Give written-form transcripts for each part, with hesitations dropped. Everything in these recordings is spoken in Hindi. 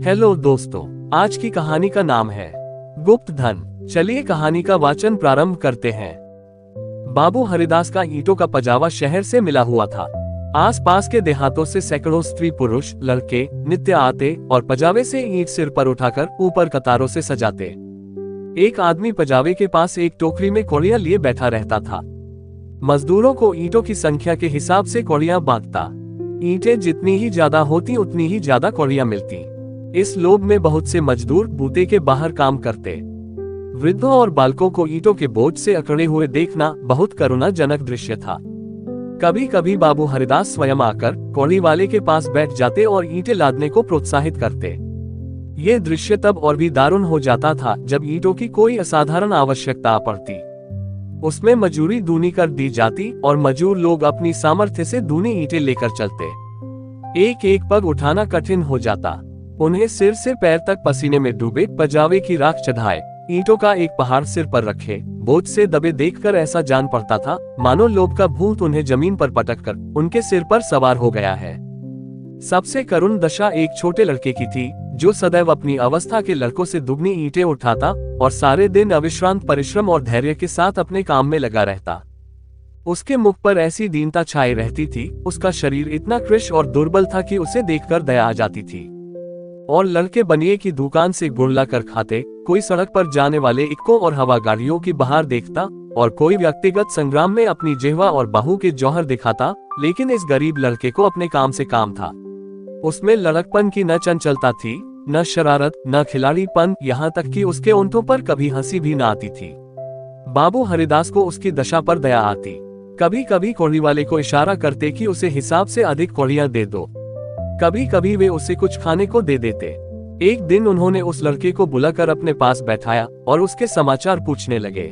हेलो दोस्तों, आज की कहानी का नाम है गुप्त धन। चलिए कहानी का वाचन प्रारंभ करते हैं। बाबू हरिदास का ईंटों का पजावा शहर से मिला हुआ था। आसपास के देहातों से सैकड़ों स्त्री पुरुष लड़के नित्य आते और पजावे से ईंट सिर पर उठाकर ऊपर कतारों से सजाते। एक आदमी पजावे के पास एक टोकरी में कौड़ियां लिए बैठा रहता था। मजदूरों को ईंटों की संख्या के हिसाब से कौड़ियां बांटता। ईंटें जितनी ही ज्यादा होती उतनी ही ज्यादा कौड़ियां मिलती। इस लोभ में बहुत से मजदूर बूते के बाहर काम करते। वृद्धों और बालकों को ईंटों के बोझ से अकड़े हुए देखना बहुत करुणाजनक दृश्य था। कभी कभी बाबू हरिदास स्वयं आकर कौड़ी वाले के पास बैठ जाते और ईंटें लादने को प्रोत्साहित करते। ये दृश्य तब और भी दारुण हो जाता था जब ईंटों की कोई असाधारण आवश्यकता पड़ती। उसमें मजूरी दूनी कर दी जाती और मजूर लोग अपनी सामर्थ्य से दूनी ईंटें लेकर चलते। एक एक पग उठाना कठिन हो जाता। उन्हें सिर से पैर तक पसीने में डूबे पजावे की राख चढ़ाए ईंटों का एक पहाड़ सिर पर रखे बोझ से दबे देखकर ऐसा जान पड़ता था मानो लोभ का भूत उन्हें जमीन पर पटककर उनके सिर पर सवार हो गया है। सबसे करुण दशा एक छोटे लड़के की थी जो सदैव अपनी अवस्था के लड़कों से दुगनी ईंटें उठाता और सारे दिन अविश्रांत परिश्रम और धैर्य के साथ अपने काम में लगा रहता। उसके मुख पर ऐसी दीनता छाई रहती थी, उसका शरीर इतना कृश और दुर्बल था कि उसे देखकर दया आ जाती थी। और लड़के बनिए की दुकान से गुड़ लाकर खाते, कोई सड़क पर जाने वाले इक्कों और हवा गाड़ियों की बहार देखता और कोई व्यक्तिगत संग्राम में अपनी जिह्वा और बाहू के जौहर दिखाता। लेकिन इस गरीब लड़के को अपने काम से काम था। उसमें लड़कपन की न चंचलता थी, न शरारत, न खिलाड़ीपन, यहाँ तक कि उसके ओंठों पर कभी हंसी भी न आती थी। बाबू हरिदास को उसकी दशा पर दया आती। कभी कभी कौड़ी वाले को इशारा करते कि उसे हिसाब से अधिक कौड़ियां दे दो। कभी कभी वे उसे कुछ खाने को दे देते। एक दिन उन्होंने उस लड़के को बुलाकर अपने पास बैठाया और उसके समाचार पूछने लगे।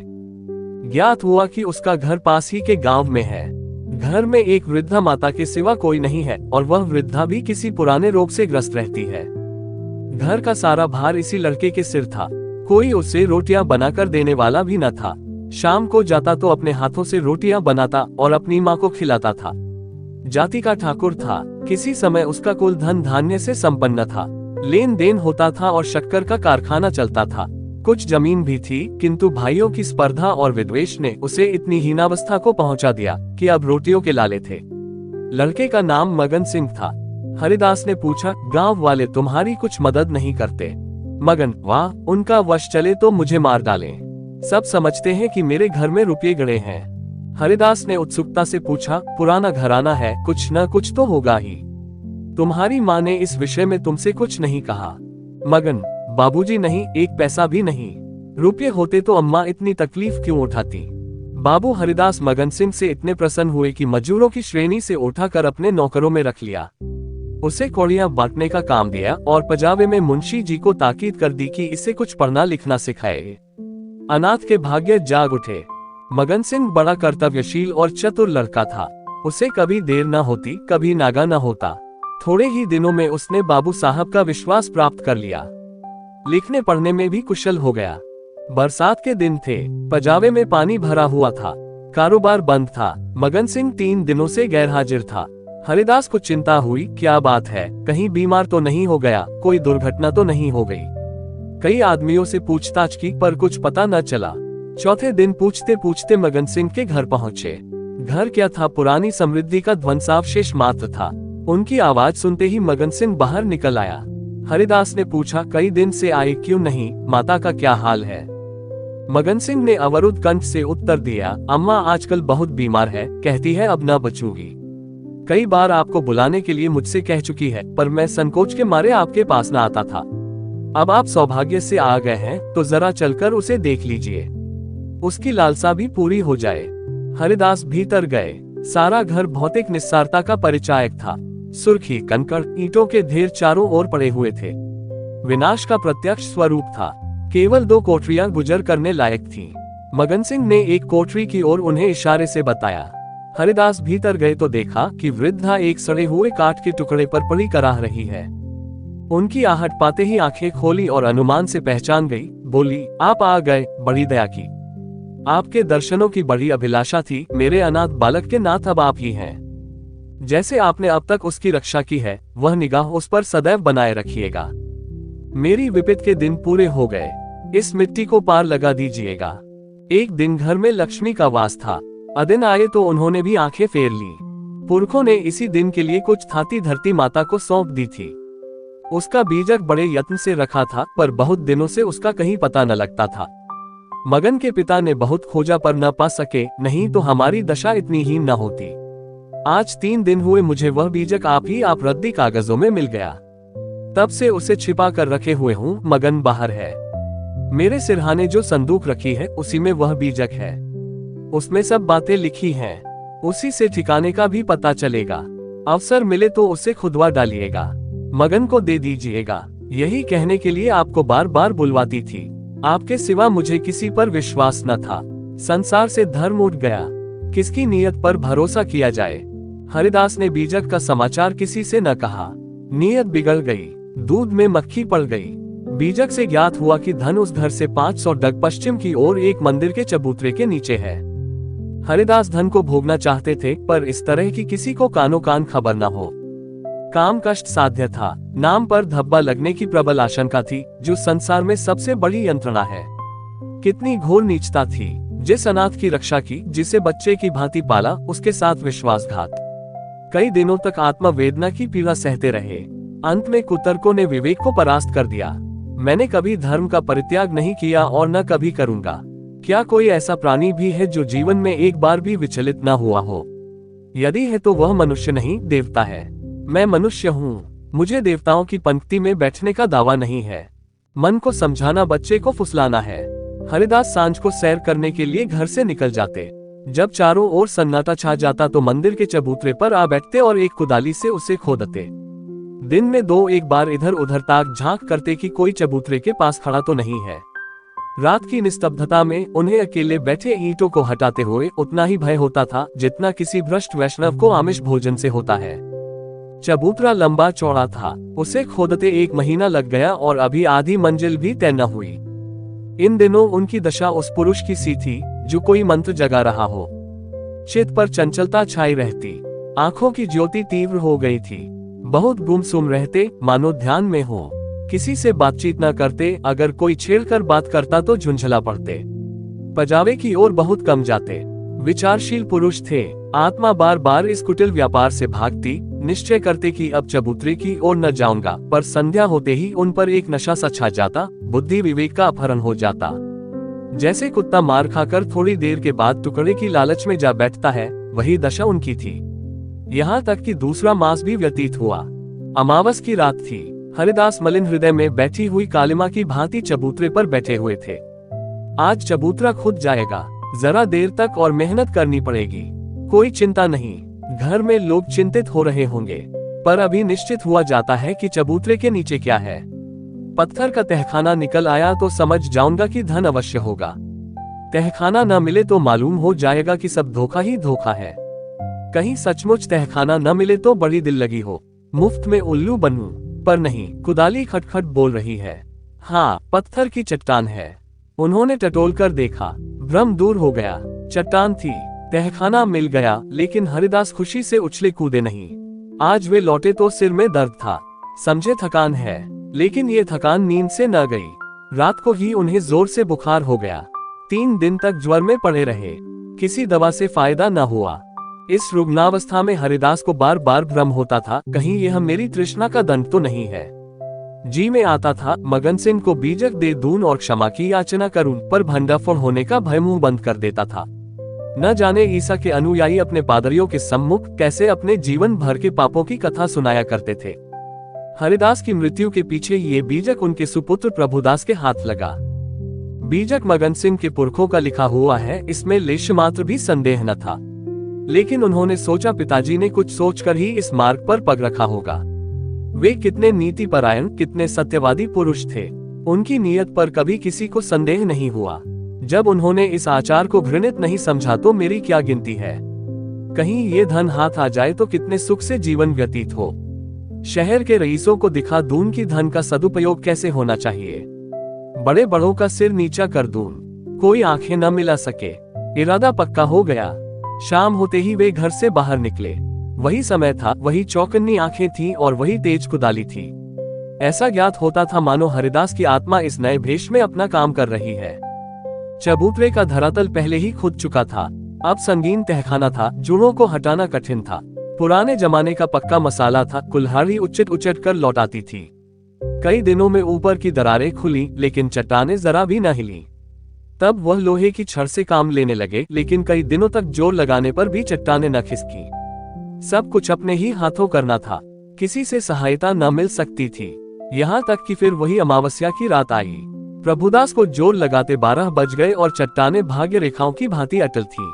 ज्ञात हुआ कि उसका घर पास ही के गांव में है। घर में एक वृद्धा माता के सिवा कोई नहीं है और वह वृद्धा भी किसी पुराने रोग से ग्रस्त रहती है। घर का सारा भार इसी लड़के के सिर था। कोई उसे रोटियां बनाकर देने वाला भी न था। शाम को जाता तो अपने हाथों से रोटियां बनाता और अपनी माँ को खिलाता था। जाति का ठाकुर था। किसी समय उसका कुल धन धान्य से संपन्न था। लेन देन होता था और शक्कर का कारखाना चलता था। कुछ जमीन भी थी, किंतु भाइयों की स्पर्धा और विद्वेष ने उसे इतनी हीनावस्था को पहुंचा दिया कि अब रोटियों के लाले थे। लड़के का नाम मगन सिंह था। हरिदास ने पूछा, गांव वाले तुम्हारी कुछ मदद नहीं करते? मगन, वाह, उनका वश चले तो मुझे मार डालें। सब समझते हैं कि मेरे घर में रुपये गड़े हैं। हरिदास ने उत्सुकता से पूछा, पुराना घराना है, कुछ न कुछ तो होगा ही। तुम्हारी माँ ने इस विषय में तुमसे कुछ नहीं कहा? मगन, बाबूजी नहीं, एक पैसा भी नहीं। रुपये होते तो अम्मा इतनी तकलीफ क्यों उठाती? बाबू हरिदास मगन सिंह से इतने प्रसन्न हुए कि मजूरों की श्रेणी से उठाकर अपने नौकरों में रख लिया। उसे कौड़ियां बांटने का काम दिया और पजावे में मुंशी जी को ताकीद कर दी कि इसे कुछ पढ़ना लिखना सिखाए। अनाथ के भाग्य जाग उठे। मगन सिंह बड़ा कर्तव्यशील और चतुर लड़का था। उसे कभी देर न होती, कभी नागा न होता। थोड़े ही दिनों में उसने बाबू साहब का विश्वास प्राप्त कर लिया। लिखने पढ़ने में भी कुशल हो गया। बरसात के दिन थे, पजावे में पानी भरा हुआ था, कारोबार बंद था। मगन सिंह 3 दिनों से गैरहाजिर था। हरिदास को चिंता हुई, क्या बात है, कहीं बीमार तो नहीं हो गया, कोई दुर्घटना तो नहीं हो गई। कई आदमियों से पूछताछ की पर कुछ पता न चला। चौथे दिन पूछते पूछते मगन सिंह के घर पहुंचे। घर क्या था, पुरानी समृद्धि का ध्वंसावशेष मात्र था। उनकी आवाज सुनते ही मगन सिंह बाहर निकल आया। हरिदास ने पूछा, कई दिन से आए क्यों नहीं, माता का क्या हाल है? मगन सिंह ने अवरुद्ध कंठ से उत्तर दिया, अम्मा आजकल बहुत बीमार है, कहती है अब न बचूंगी। कई बार आपको बुलाने के लिए मुझसे कह चुकी है, पर मैं संकोच के मारे आपके पास न आता था। अब आप सौभाग्य से आ गए हैं तो जरा चलकर उसे देख लीजिए, उसकी लालसा भी पूरी हो जाए। हरिदास भीतर गए। सारा घर भौतिक निस्सारता का परिचायक था। सुर्खी, कंकड़, ईंटों के ढेर चारों ओर पड़े हुए थे। विनाश का प्रत्यक्ष स्वरूप था। केवल 2 कोठरियां गुजर करने लायक थीं। मगन सिंह ने एक कोठरी की ओर उन्हें इशारे से बताया। हरिदास भीतर गए तो देखा कि वृद्धा एक सड़े हुए काठ के टुकड़े पर पड़ी कराह रही है। उनकी आहट पाते ही आंखें खोली और अनुमान से पहचान गई। बोली, आप आ गए, बड़ी दया की। आपके दर्शनों की बड़ी अभिलाषा थी। मेरे अनाथ बालक के नाथ अब आप ही हैं। जैसे आपने अब तक उसकी रक्षा की है, वह निगाह उस पर सदैव बनाए रखिएगा। मेरी विपत के दिन पूरे हो गए, इस मिट्टी को पार लगा दीजिएगा। एक दिन घर में लक्ष्मी का वास था। अदिन आए तो उन्होंने भी आंखें फेर ली। पुरखों ने इसी दिन के लिए कुछ थाती धरती माता को सौंप दी थी। उसका बीजक बड़े यत्न से रखा था, पर बहुत दिनों से उसका कहीं पता न लगता था। मगन के पिता ने बहुत खोजा पर न पा सके, नहीं तो हमारी दशा इतनी हीन न होती। आज 3 दिन हुए मुझे वह बीजक आप रद्दी कागजों में मिल गया। तब से उसे छिपा कर रखे हुए हूँ। मगन बाहर है। मेरे सिरहाने जो संदूक रखी है उसी में वह बीजक है। उसमें सब बातें लिखी हैं। उसी से ठिकाने का भी पता चलेगा। अवसर मिले तो उसे खुदवा डालिएगा, मगन को दे दीजिएगा। यही कहने के लिए आपको बार बार बुलवाती थी। आपके सिवा मुझे किसी पर विश्वास न था। संसार से धर्म उठ गया, किसकी नीयत पर भरोसा किया जाए। हरिदास ने बीजक का समाचार किसी से न कहा। नीयत बिगड़ गई, दूध में मक्खी पड़ गई। बीजक से ज्ञात हुआ कि धन उस घर से 500 डग पश्चिम की ओर एक मंदिर के चबूतरे के नीचे है। हरिदास धन को भोगना चाहते थे, पर इस तरह की किसी को कानो कान खबर न हो। काम कष्ट साध्य था। नाम पर धब्बा लगने की प्रबल आशंका थी, जो संसार में सबसे बड़ी यंत्रणा है। कितनी घोर नीचता थी। जिस अनाथ की रक्षा की, जिसे बच्चे की भांति पाला, उसके साथ विश्वासघात। कई दिनों तक आत्मा वेदना की पीड़ा सहते रहे। अंत में कुतर्कों ने विवेक को परास्त कर दिया। मैंने कभी धर्म का परित्याग नहीं किया और न कभी करूंगा। क्या कोई ऐसा प्राणी भी है जो जीवन में एक बार भी विचलित न हुआ हो? यदि है तो वह मनुष्य नहीं, देवता है। मैं मनुष्य हूँ। मुझे देवताओं की पंक्ति में बैठने का दावा नहीं है। मन को समझाना बच्चे को फुसलाना है। हरिदास सांझ को सैर करने के लिए घर से निकल जाते। जब चारों ओर सन्नाटा छा जाता तो मंदिर के चबूतरे पर आ बैठते और एक कुदाली से उसे खोदते। दिन में 2-1 बार इधर उधर ताक झांक करते कि कोई चबूतरे के पास खड़ा तो नहीं है। रात की निस्तब्धता में उन्हें अकेले बैठे ईंटों को हटाते हुए उतना ही भय होता था जितना किसी भ्रष्ट वैष्णव को आमिष भोजन से होता है। चबूतरा लंबा चौड़ा था। उसे खोदते 1 महीना लग गया और अभी आधी मंजिल भी तय न हुई। इन दिनों उनकी दशा उस पुरुष की सी थी जो कोई मंत्र जगा रहा हो। चित्त पर चंचलता छाई रहती, आंखों की ज्योति तीव्र हो गई थी। बहुत गुमसुम रहते, मानो ध्यान में हो। किसी से बातचीत न करते, अगर कोई छेड़कर बात करता तो झुंझला पड़ते। पजावे की ओर बहुत कम जाते। विचारशील पुरुष थे। आत्मा बार बार इस कुटिल व्यापार से भागती, निश्चय करते कि अब चबूतरे की ओर न जाऊंगा, पर संध्या होते ही उन पर एक नशा सा छा जाता, बुद्धि विवेक का अपहरण हो जाता। जैसे कुत्ता मार खाकर थोड़ी देर के बाद टुकड़े की लालच में जा बैठता है, वही दशा उनकी थी। यहाँ तक कि दूसरा मास भी व्यतीत हुआ। अमावस की रात थी। हरिदास मलिन हृदय में बैठी हुई कालिमा की भांति चबूतरे पर बैठे हुए थे। आज चबूतरा खुद जाएगा, जरा देर तक और मेहनत करनी पड़ेगी। कोई चिंता नहीं। घर में लोग चिंतित हो रहे होंगे, पर अभी निश्चित हुआ जाता है कि चबूतरे के नीचे क्या है। पत्थर का तहखाना निकल आया तो समझ जाऊंगा कि धन अवश्य होगा। तहखाना न मिले तो मालूम हो जाएगा कि सब धोखा ही धोखा है। कहीं सचमुच तहखाना न मिले तो बड़ी दिल लगी हो, मुफ्त में उल्लू बनूं, पर नहीं। कुदाली खटखट बोल रही है। हाँ, पत्थर की चट्टान है। उन्होंने टटोल कर देखा, भ्रम दूर हो गया। चट्टान थी। तहखाना मिल गया, लेकिन हरिदास खुशी से उछले कूदे नहीं। आज वे लौटे तो सिर में दर्द था। समझे थकान है, लेकिन ये थकान नींद से न गई। रात को ही उन्हें जोर से बुखार हो गया। 3 दिन तक ज्वर में पड़े रहे। किसी दवा से फायदा न हुआ। इस रुग्णावस्था में हरिदास को बार बार भ्रम होता था, कहीं यह मेरी तृष्णा का दंड तो नहीं है। जी में आता था मगन सिंह को बीजक दे दूं और क्षमा की याचना करूं, पर भंडाफोड़ होने का भय मुंह बंद कर देता था। न जाने ईसा के अनुयायी अपने पादरियों के सम्मुख कैसे अपने जीवन भर के पापों की कथा सुनाया करते थे। हरिदास की मृत्यु के पीछे ये बीजक उनके सुपुत्र प्रभुदास के हाथ लगा। बीजक मगन सिंह के पुरखों का लिखा हुआ है, इसमें लेश मात्र भी संदेह न था। लेकिन उन्होंने सोचा पिताजी ने कुछ सोचकर ही इस मार्ग पर पग रखा होगा। वे कितने नीति परायण, कितने सत्यवादी पुरुष थे। उनकी नीयत पर कभी किसी को संदेह नहीं हुआ। जब उन्होंने इस आचार को घृणित नहीं समझा तो मेरी क्या गिनती है। कहीं ये धन हाथ आ जाए तो कितने सुख से जीवन व्यतीत हो। शहर के रईसों को दिखा दूं कि धन का सदुपयोग कैसे होना चाहिए। बड़े बड़ों का सिर नीचा कर दूं, कोई आंखें न मिला सके। इरादा पक्का हो गया। शाम होते ही वे घर से बाहर निकले। वही समय था, वही चौकन्नी आंखें थीं और वही तेज कुदाली थी। ऐसा ज्ञात होता था मानो हरिदास की आत्मा इस नए भेष में अपना काम कर रही है। चबूतरे का धरातल पहले ही खुद चुका था, अब संगीन तहखाना था, जुड़ों को हटाना कठिन था। पुराने जमाने का पक्का मसाला था, कुल्हाड़ी उचट उचट कर लौटाती थी। कई दिनों में ऊपर की दरारें खुली, लेकिन चट्टानें जरा भी न हिली। तब वह लोहे की छड़ से काम लेने लगे, लेकिन कई दिनों तक जोर लगाने पर भी चट्टानें न खिसकी। सब कुछ अपने ही हाथों करना था, किसी से सहायता न मिल सकती थी। यहाँ तक कि फिर वही अमावस्या की रात आई। प्रभुदास को जोर लगाते 12 बज गए और चट्टानें भाग्य रेखाओं की भांति अटल थी।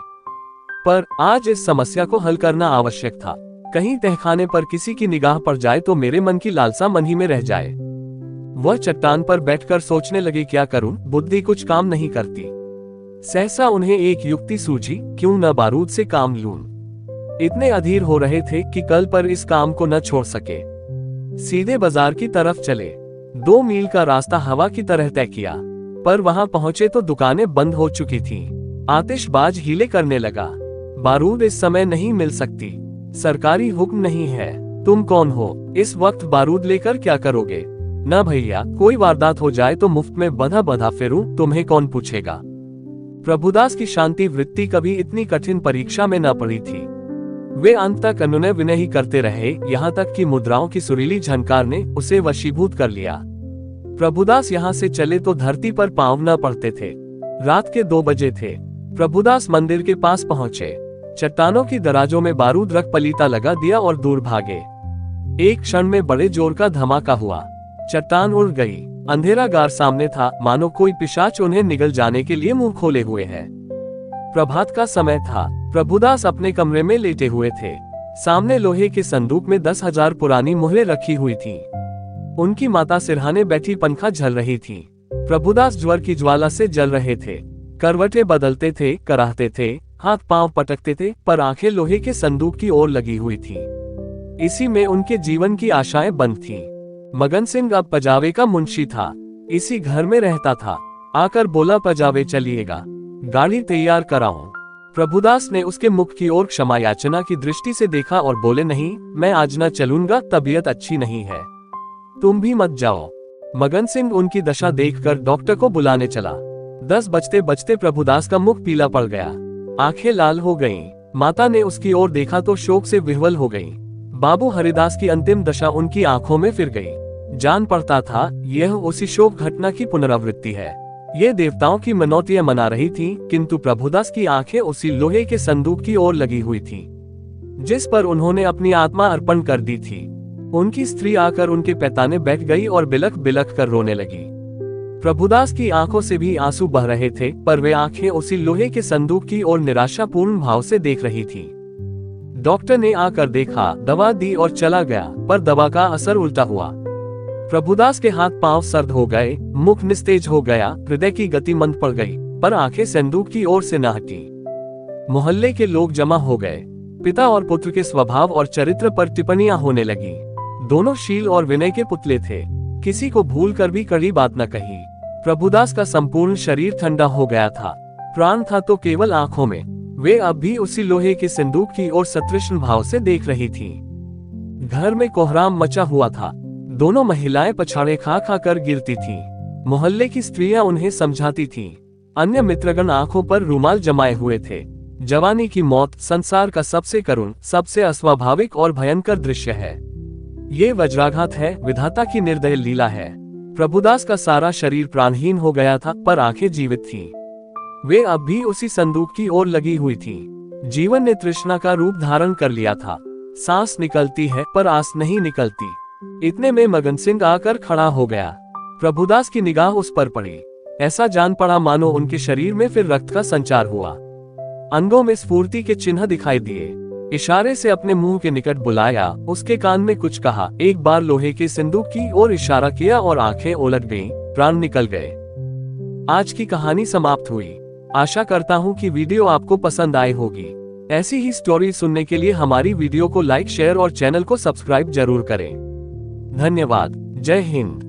पर आज इस समस्या को हल करना आवश्यक था। कहीं तहखाने पर किसी की निगाह पड़ जाए तो मेरे मन की लालसा मन ही में रह जाए। वह चट्टान पर बैठकर सोचने लगे, क्या करूं, बुद्धि कुछ काम नहीं करती। सहसा उन्हें एक युक्ति सूझी, क्यों न बारूद से काम लूं। इतने अधीर हो रहे थे कि कल पर इस काम को न छोड़ सके। सीधे बाजार की तरफ चले। 2 मील का रास्ता हवा की तरह तय किया, पर वहां पहुंचे तो दुकानें बंद हो चुकी थीं। आतिशबाज हीले करने लगा, बारूद इस समय नहीं मिल सकती, सरकारी हुक्म नहीं है। तुम कौन हो, इस वक्त बारूद लेकर क्या करोगे? न भैया, कोई वारदात हो जाए तो मुफ्त में बंधा बंधा फिरूं, तुम्हें कौन पूछेगा। प्रभुदास की शांति वृत्ति कभी इतनी कठिन परीक्षा में न पड़ी थी। वे अंत तक अनुनय विनय ही करते रहे, यहाँ तक कि मुद्राओं की सुरीली झनकार ने उसे वशीभूत कर लिया। प्रभुदास यहाँ से चले तो धरती पर पांव न पड़ते थे। रात के 2 बजे थे। प्रभुदास मंदिर के पास पहुंचे। चट्टानों की दराजों में बारूद रख पलीता लगा दिया और दूर भागे। एक क्षण में बड़े जोर का धमाका हुआ, चट्टान उड़ गई। अंधेरा गार सामने था, मानो कोई पिशाच उन्हें निगल जाने के लिए मुंह खोले हुए है। प्रभात का समय था। प्रभुदास अपने कमरे में लेटे हुए थे। सामने लोहे के संदूक में 10,000 पुरानी मुहरें रखी हुई थी। उनकी माता सिरहाने बैठी पंखा झल रही थी। प्रभुदास ज्वर की ज्वाला से जल रहे थे। करवटें बदलते थे, कराहते थे, हाथ पांव पटकते थे, पर आंखें लोहे के संदूक की ओर लगी हुई थी। इसी में उनके जीवन की आशाएं बंद थीं। मगन सिंह अब पजावे का मुंशी था, इसी घर में रहता था। आकर बोला, पजावे चलिएगा, गाड़ी तैयार कराऊं। प्रभुदास ने उसके मुख की ओर क्षमा याचना की दृष्टि से देखा और बोले, नहीं, मैं आज न चलूंगा, तबीयत अच्छी नहीं है, तुम भी मत जाओ। मगन सिंह उनकी दशा देखकर डॉक्टर को बुलाने चला। 10 बजते बजते प्रभुदास का मुख पीला पड़ गया, आंखें लाल हो गईं। माता ने उसकी ओर देखा तो शोक से विह्वल हो गई। बाबू हरिदास की अंतिम दशा उनकी आंखों में फिर गई। जान पड़ता था यह उसी शोक घटना की पुनरावृत्ति है। ये देवताओं की मनौतियां मना रही थी, किंतु प्रभुदास की आंखें उसी लोहे के संदूक की ओर लगी हुई थी, जिस पर उन्होंने अपनी आत्मा अर्पण कर दी थी। उनकी स्त्री आकर उनके पैताने बैठ गई और बिलख बिलख कर रोने लगी। प्रभुदास की आंखों से भी आंसू बह रहे थे, पर वे आंखें उसी लोहे के संदूक की ओर निराशापूर्ण भाव से देख रही थी। डॉक्टर ने आकर देखा, दवा दी और चला गया, पर दवा का असर उल्टा हुआ। प्रभुदास के हाथ पांव सर्द हो गए, मुख निस्तेज हो गया, हृदय की गति मंद पड़ गई, पर आंखें संदूक की ओर से न हटी। मोहल्ले के लोग जमा हो गए। पिता और पुत्र के स्वभाव और चरित्र पर टिप्पणियां होने लगी। दोनों शील और विनय के पुतले थे, किसी को भूल कर भी कड़ी बात न कही। प्रभुदास का संपूर्ण शरीर ठंडा हो गया था, प्राण था तो केवल आंखों में। वे अब भी उसी लोहे के संदूक की ओर सतृष्ण भाव से देख रही थी। घर में कोहराम मचा हुआ था। दोनों महिलाएं पछाड़े खा खा कर गिरती थीं। मोहल्ले की स्त्रियां उन्हें समझाती थीं। अन्य मित्रगण आंखों पर रुमाल जमाए हुए थे। जवानी की मौत संसार का सबसे करुण, सबसे अस्वाभाविक और भयंकर दृश्य है। ये वज्राघात है, विधाता की निर्दय लीला है। प्रभुदास का सारा शरीर प्राणहीन हो गया था, पर आंखें जीवित थीं। वे अब भी उसी संदूक की ओर लगी हुई थीं। जीवन ने तृष्णा का रूप धारण कर लिया था। सांस निकलती है, पर आस नहीं निकलती। इतने में मगन सिंह आकर खड़ा हो गया। प्रभुदास की निगाह उस पर पड़ी। ऐसा जान पड़ा मानो उनके शरीर में फिर रक्त का संचार हुआ। अंगों में स्फूर्ति के चिन्ह दिखाई दिए। इशारे से अपने मुंह के निकट बुलाया, उसके कान में कुछ कहा। एक बार लोहे के संदूक की ओर इशारा किया और आंखें उलट गईं, प्राण निकल गए। आज की कहानी समाप्त हुई। आशा करता हूँ कि वीडियो आपको पसंद आई होगी। ऐसी ही स्टोरी सुनने के लिए हमारी वीडियो को लाइक, शेयर और चैनल को सब्सक्राइब जरूर करें। धन्यवाद। जय हिंद।